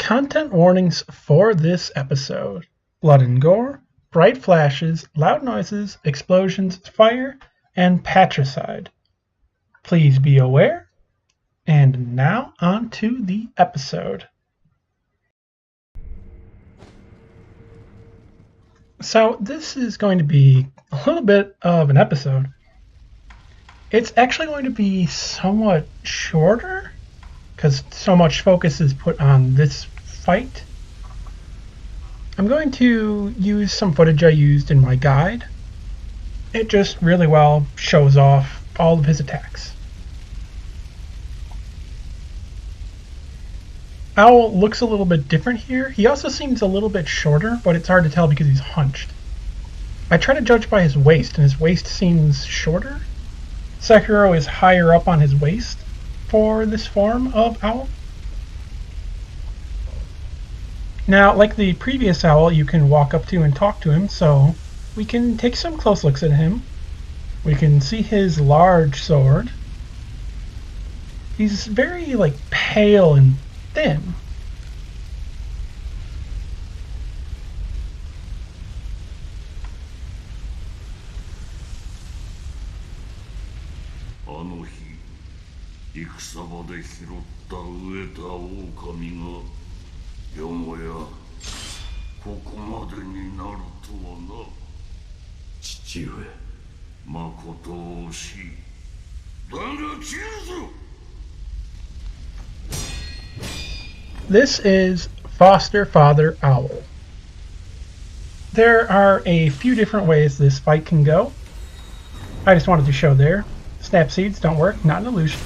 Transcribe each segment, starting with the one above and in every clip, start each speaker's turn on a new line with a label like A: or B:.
A: Content warnings for this episode: blood and gore, bright flashes, loud noises, explosions, fire, and patricide. Please be aware. And now on to the episode. So this is going to be a little bit of an episode. It's actually going to be somewhat shorter because so much focus is put on this fight. I'm going to use some footage I used in my guide. It just really well shows off all of his attacks. Owl looks a little bit different here. He also seems a little bit shorter, but it's hard to tell because he's hunched. I try to judge by his waist, and his waist seems shorter. Sekiro is higher up on his waist for this form of owl. Now, like the previous owl, you can walk up to and talk to him, so we can take some close looks at him. We can see his large sword. He's very, pale and thin. This is Foster Father Owl. There are a few different ways this fight can go. I just wanted to show there. Snap seeds don't work, not an illusion.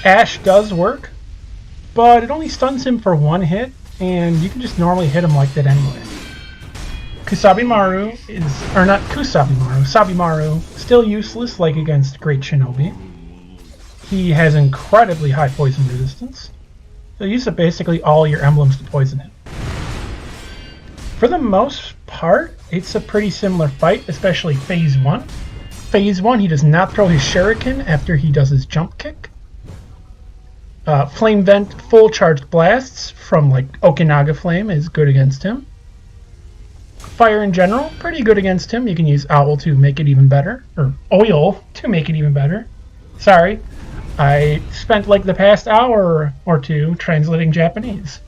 A: Ash does work, but it only stuns him for one hit, and you can just normally hit him like that anyway. Sabimaru, still useless like against Great Shinobi. He has incredibly high poison resistance. So use basically all your emblems to poison him. For the most part, it's a pretty similar fight, especially Phase 1. Phase 1, he does not throw his shuriken after he does his jump kick. Flame Vent full charged blasts from Okinaga Flame is good against him. Fire in general, pretty good against him. You can use Owl to make it even better, or Oil to make it even better. Sorry. I spent the past hour or two translating Japanese.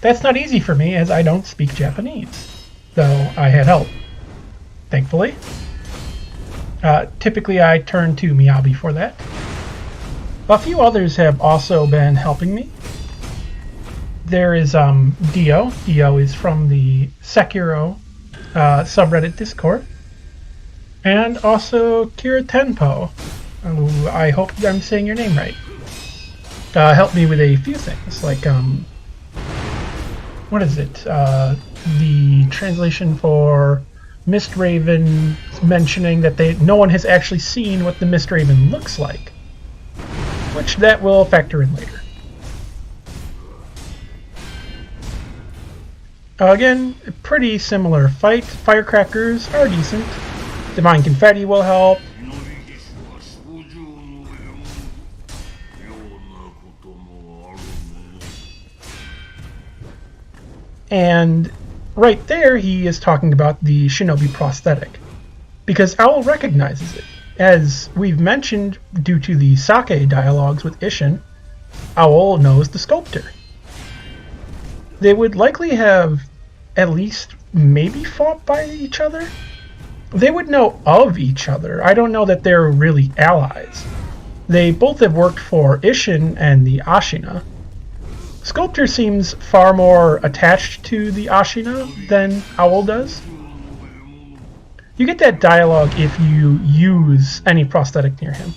A: That's not easy for me as I don't speak Japanese, though I had help, thankfully. Typically I turn to Miyabi for that. A few others have also been helping me. There is Dio. Dio is from the Sekiro subreddit Discord. And also Kira Tenpo. I hope I'm saying your name right. Help me with a few things, what is it? The translation for Mistraven mentioning that no one has actually seen what the Mistraven looks like, which that will factor in later. Again, pretty similar fight. Firecrackers are decent. Divine Confetti will help. And right there, he is talking about the Shinobi Prosthetic, because Owl recognizes it. As we've mentioned, due to the Sake dialogues with Ishin, Owl knows the sculptor. They would likely have at least maybe fought by each other. They would know of each other. I don't know that they're really allies. They both have worked for Ishin and the Ashina. Sculptor seems far more attached to the Ashina than Owl does. You get that dialogue if you use any prosthetic near him.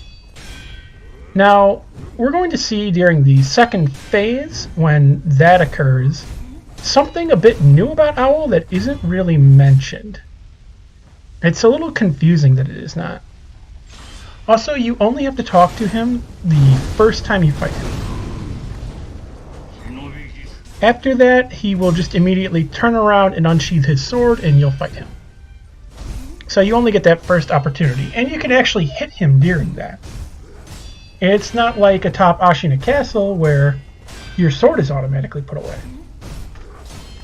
A: Now, we're going to see during the second phase, when that occurs, something a bit new about Owl that isn't really mentioned. It's a little confusing that it is not. Also, you only have to talk to him the first time you fight him. After that, he will just immediately turn around and unsheath his sword, and you'll fight him. So you only get that first opportunity, and you can actually hit him during that. It's not like atop Ashina Castle, where your sword is automatically put away.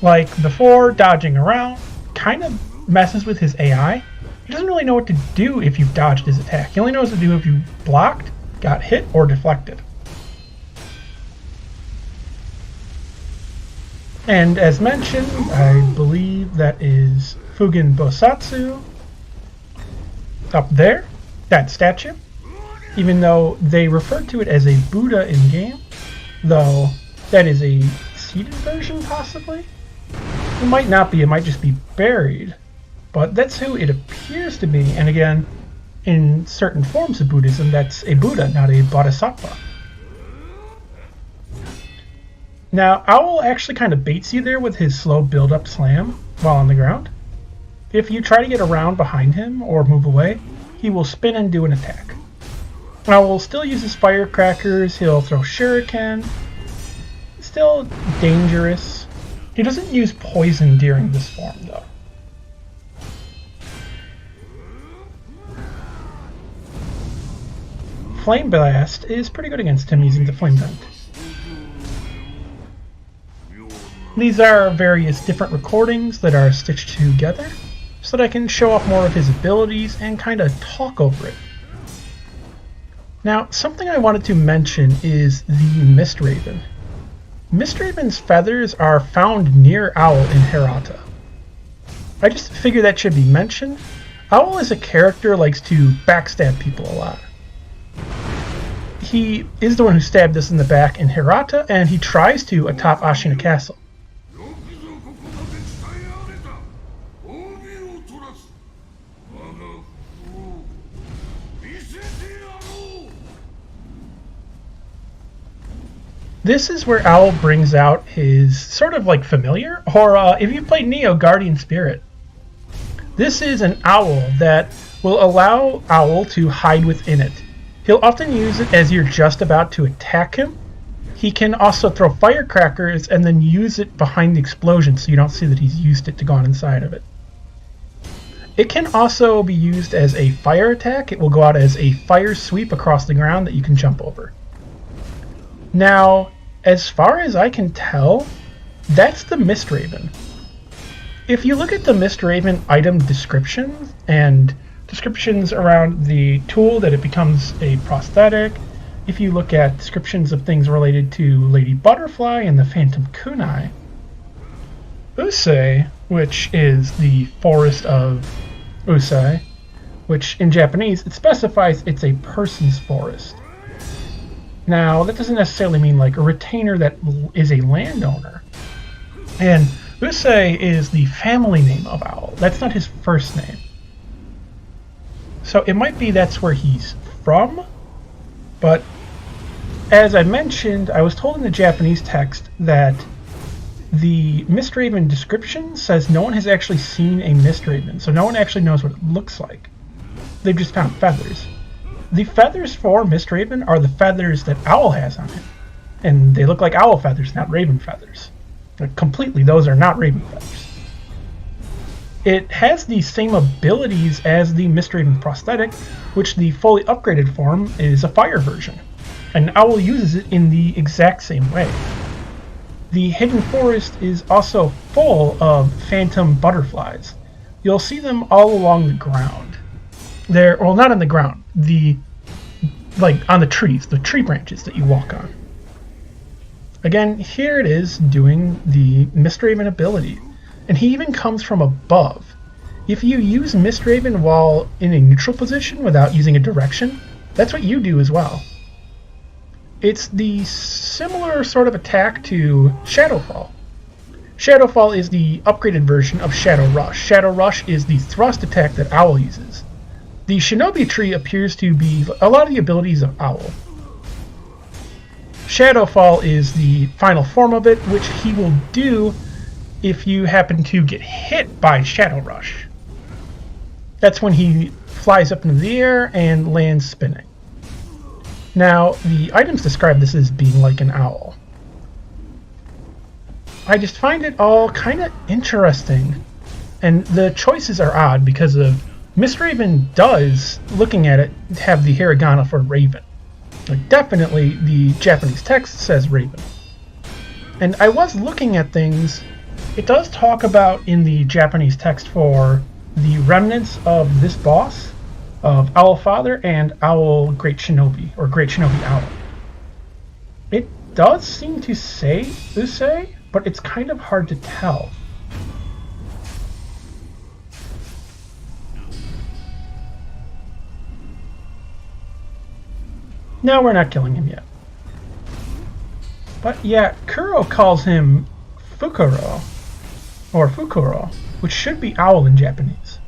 A: Like before, dodging around kind of messes with his AI. He doesn't really know what to do if you've dodged his attack. He only knows what to do if you blocked, got hit, or deflected. And as mentioned, I believe that is Fugen Bosatsu up there, that statue. Even though they refer to it as a Buddha in-game, though that is a seated version possibly? It might not be, it might just be buried. But that's who it appears to be, and again, in certain forms of Buddhism, that's a Buddha, not a Bodhisattva. Now, Owl actually kind of baits you there with his slow build-up slam while on the ground. If you try to get around behind him or move away, he will spin and do an attack. Owl still uses firecrackers, he'll throw shuriken, still dangerous. He doesn't use poison during this form though. Flame Blast is pretty good against him using the Flame Vent. These are various different recordings that are stitched together so that I can show off more of his abilities and kind of talk over it. Now, something I wanted to mention is the Mist Raven. Mist Raven's feathers are found near Owl in Hirata. I just figured that should be mentioned. Owl as a character likes to backstab people a lot. He is the one who stabbed us in the back in Hirata, and he tries to atop Ashina Castle. This is where Owl brings out his sort of like familiar, or if you play Neo, Guardian Spirit. This is an owl that will allow Owl to hide within it. He'll often use it as you're just about to attack him. He can also throw firecrackers and then use it behind the explosion so you don't see that he's used it to go on inside of it. It can also be used as a fire attack. It will go out as a fire sweep across the ground that you can jump over. Now, as far as I can tell, that's the Mist Raven. If you look at the Mist Raven item description and descriptions around the tool that it becomes a prosthetic, if you look at descriptions of things related to Lady Butterfly and the Phantom Kunai, Usui, which is the forest of Usui, which in Japanese it specifies it's a person's forest. Now, that doesn't necessarily mean like a retainer that is a landowner. And Usui is the family name of Owl. That's not his first name. So it might be that's where he's from, but as I mentioned, I was told in the Japanese text that the Mist Raven description says no one has actually seen a Mist Raven, so no one actually knows what it looks like. They've just found feathers. The feathers for Mist Raven are the feathers that Owl has on him, and they look like owl feathers, not raven feathers. Completely, those are not raven feathers. It has the same abilities as the Mist Raven prosthetic, which the fully upgraded form is a fire version, and Owl uses it in the exact same way. The hidden forest is also full of phantom butterflies. You'll see them all along the ground. They're, well, not on the ground, like on the trees, the tree branches that you walk on. Again, here it is doing the Mist Raven ability. And he even comes from above. If you use Mist Raven while in a neutral position without using a direction, that's what you do as well. It's the similar sort of attack to Shadowfall. Shadowfall is the upgraded version of Shadow Rush. Shadow Rush is the thrust attack that Owl uses. The Shinobi tree appears to be a lot of the abilities of Owl. Shadowfall is the final form of it, which he will do if you happen to get hit by Shadow Rush. That's when he flies up into the air and lands spinning. Now, the items describe this as being like an owl. I just find it all kind of interesting, and the choices are odd because of Mist Raven does, looking at it, have the hiragana for raven. Like, definitely the Japanese text says raven. And I was looking at things. It does talk about in the Japanese text for the remnants of this boss, of Owl Father and Owl Great Shinobi, or Great Shinobi Owl. It does seem to say Usui, but it's kind of hard to tell. No, we're not killing him yet. But yeah, Kuro calls him Fukuro, or Fukuro, which should be owl in Japanese.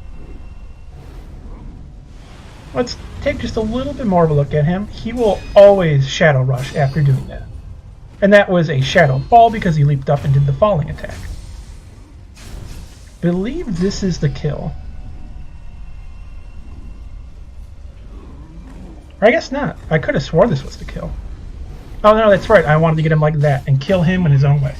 A: Let's take just a little bit more of a look at him. He will always Shadow Rush after doing that. And that was a Shadow Fall because he leaped up and did the falling attack. Believe this is the kill. Or I guess not. I could have swore this was the kill. Oh no, that's right. I wanted to get him like that and kill him in his own way.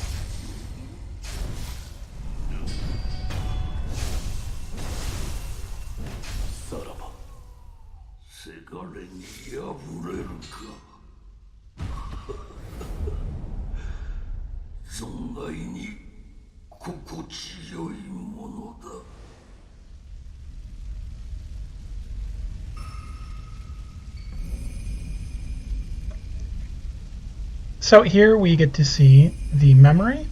A: So here we get to see the memory.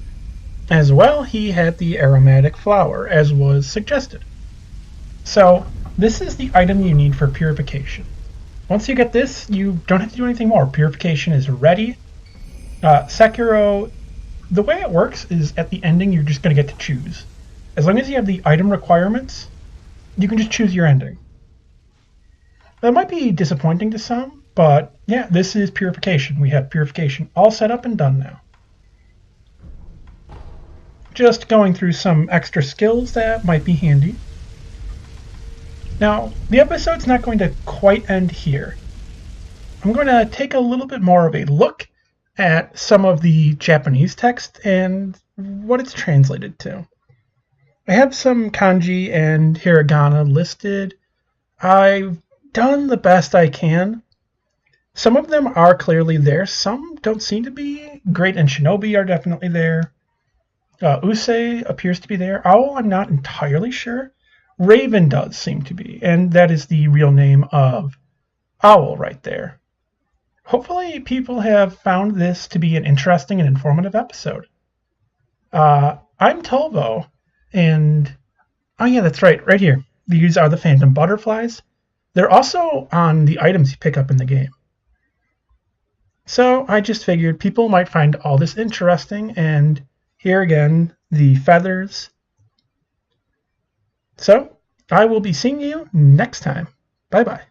A: As well, he had the Aromatic Flower, as was suggested. So this is the item you need for purification. Once you get this, you don't have to do anything more. Purification is ready. Sekiro, the way it works is at the ending you're just going to get to choose. As long as you have the item requirements, you can just choose your ending. That might be disappointing to some, but yeah, this is purification. We have purification all set up and done now. Just going through some extra skills that might be handy. Now, the episode's not going to quite end here. I'm going to take a little bit more of a look at some of the Japanese text and what it's translated to. I have some kanji and hiragana listed. I've done the best I can. Some of them are clearly there. Some don't seem to be. Great and Shinobi are definitely there. Usui appears to be there. Owl, I'm not entirely sure. Raven does seem to be, and that is the real name of Owl right there. Hopefully people have found this to be an interesting and informative episode. I'm Tolvo, and oh yeah, that's right here. These are the Phantom Butterflies. They're also on the items you pick up in the game. So I just figured people might find all this interesting, and here again, the feathers. So I will be seeing you next time. Bye-bye.